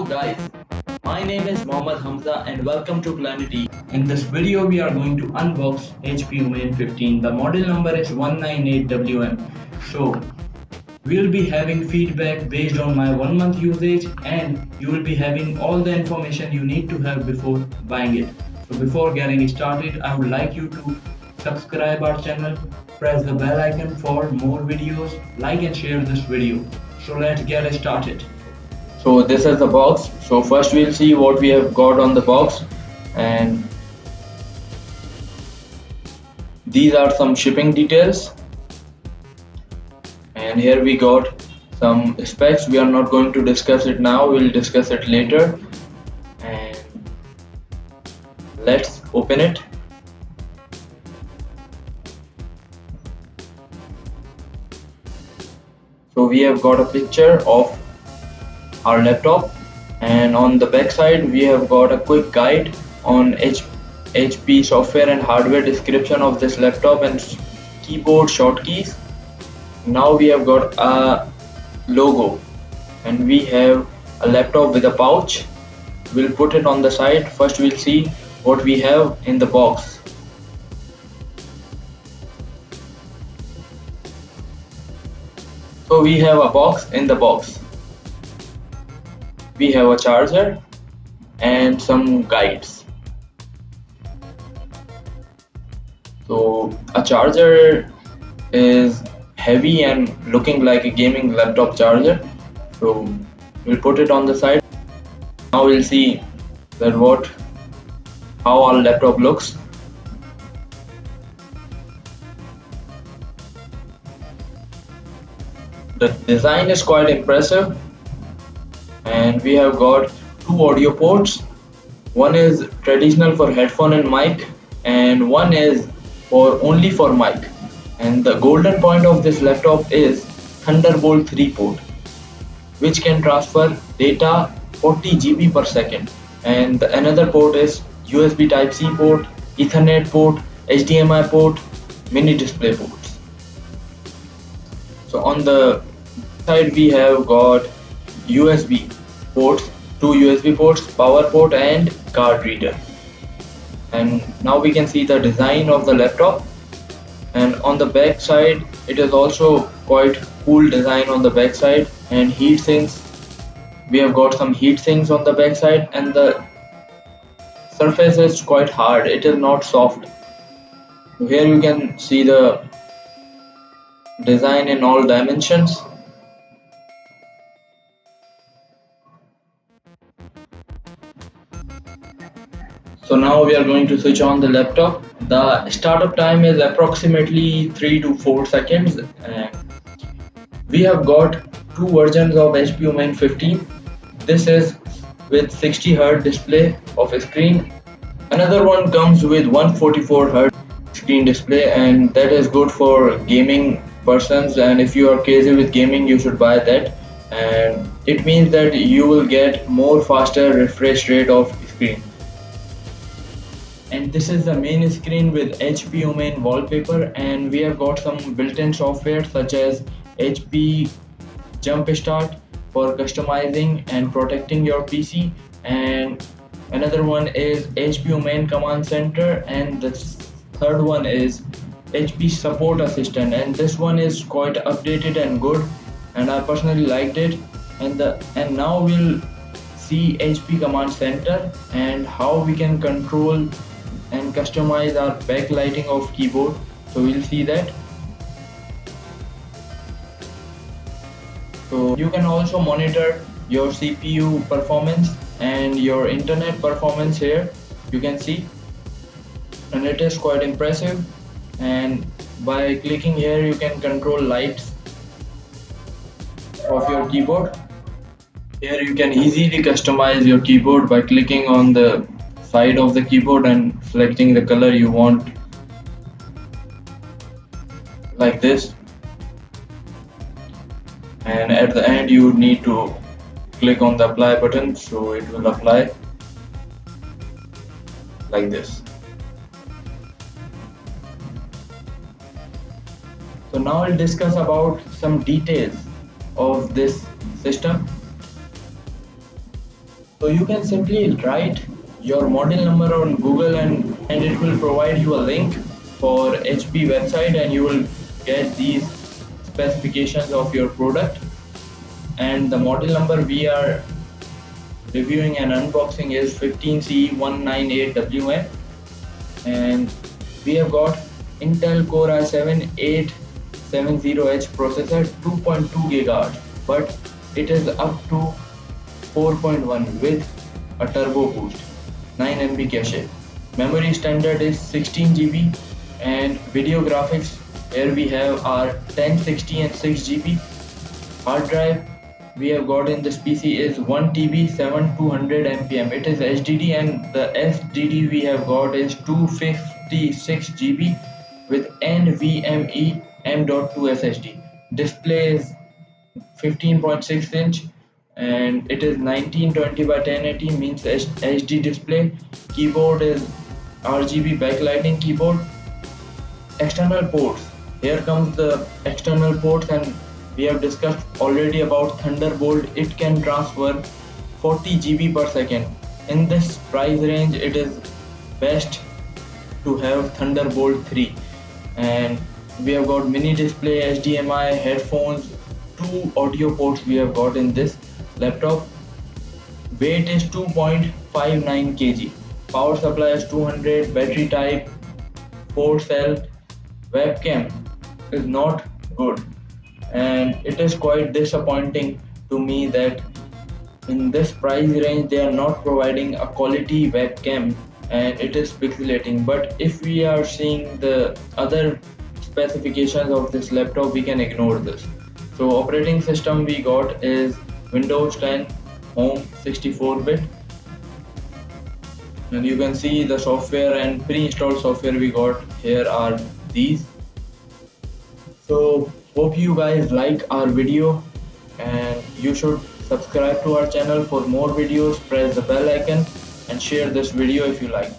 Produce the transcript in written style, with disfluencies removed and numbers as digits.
Hello guys, my name is Mohammad Hamza and welcome to Planety. In this video we are going to unbox HP Omen 15. The model number is 198WM. So we will be having feedback based on my 1 month usage, and you will be having all the information you need to have before buying it. So before getting started, I would like you to subscribe our channel, press the bell icon for more videos, like and share this video. So let's get started. So this is the box. So first we'll see what we have got on the box, and these are some shipping details. And here we got some specs. We are not going to discuss it now, we'll discuss it later. And let's open it. So we have got a picture of our laptop, and on the back side we have got a quick guide on HP software and hardware description of this laptop and keyboard shortkeys. Now we have got a logo, and we have a laptop with a pouch. We'll put it on the side. First we'll see what we have in the box. So we have a box in the box. We have a charger and some guides. So a charger is heavy and looking like a gaming laptop charger, so we'll put it on the side. Now we'll see that how our laptop looks. The design is quite impressive, and we have got two audio ports. One is traditional for headphone and mic, and one is only for mic. And the golden point of this laptop is Thunderbolt 3 port, which can transfer data 40 GB per second. And another port is USB Type-C port, Ethernet port, HDMI port, mini display ports. So on the side we have got USB ports, two USB ports, power port and card reader. And now we can see the design of the laptop. And on the back side it is also quite cool design on the back side, and heat sinks. We have got some heat sinks on the back side, and the surface is quite hard, it is not soft. Here you can see the design in all dimensions. So now we are going to switch on the laptop. The startup time is approximately 3 to 4 seconds. We have got two versions of HP Omen 15. This is with 60Hz display of a screen. Another one comes with 144Hz screen display, and that is good for gaming persons, and if you are crazy with gaming you should buy that. And it means that you will get more faster refresh rate of screen. And this is the main screen with HP Omen wallpaper, and we have got some built-in software such as HP Jumpstart for customizing and protecting your PC, and another one is HP Omen Command Center, and the third one is HP Support Assistant, and this one is quite updated and good, and I personally liked it. And now we'll see HP Command Center and how we can control and customize our backlighting of keyboard. So we'll see that. So you can also monitor your CPU performance and your internet performance here, you can see, and it is quite impressive. And by clicking here you can control lights of your keyboard. Here you can easily customize your keyboard by clicking on the side of the keyboard and selecting the color you want, like this. And at the end you need to click on the apply button, so it will apply like this. So now I'll discuss about some details of this system. So you can simply write your model number on Google, and it will provide you a link for HP website, and you will get these specifications of your product. And the model number we are reviewing and unboxing is 15C198WN, and we have got Intel Core i7 870H processor, 2.2 GHz, but it is up to 4.1 with a turbo boost, 9 MB cache. Memory standard is 16 GB, and video graphics here we have are 1060 and 6 GB. Hard drive we have got in this PC is 1 TB 7200 mpm. It is HDD, and the SSD we have got is 256 GB with NVMe M.2 SSD. Display is 15.6 inch, and it is 1920 by 1080, means HD display. Keyboard is RGB backlighting keyboard. External ports, here comes the external ports, and we have discussed already about Thunderbolt. It can transfer 40 GB per second. In this price range, it is best to have Thunderbolt 3. And we have got mini display, HDMI, headphones, 2 audio ports we have got in this laptop. Weight is 2.59 kg. Power supply is 200. Battery type 4 cell. Webcam is not good, and it is quite disappointing to me that in this price range they are not providing a quality webcam, and it is pixelating. But if we are seeing the other specifications of this laptop, we can ignore this. So operating system we got is Windows 10 Home 64-bit, and you can see the software and pre-installed software we got here are these. So hope you guys like our video, and you should subscribe to our channel for more videos. Press the bell icon and share this video if you like.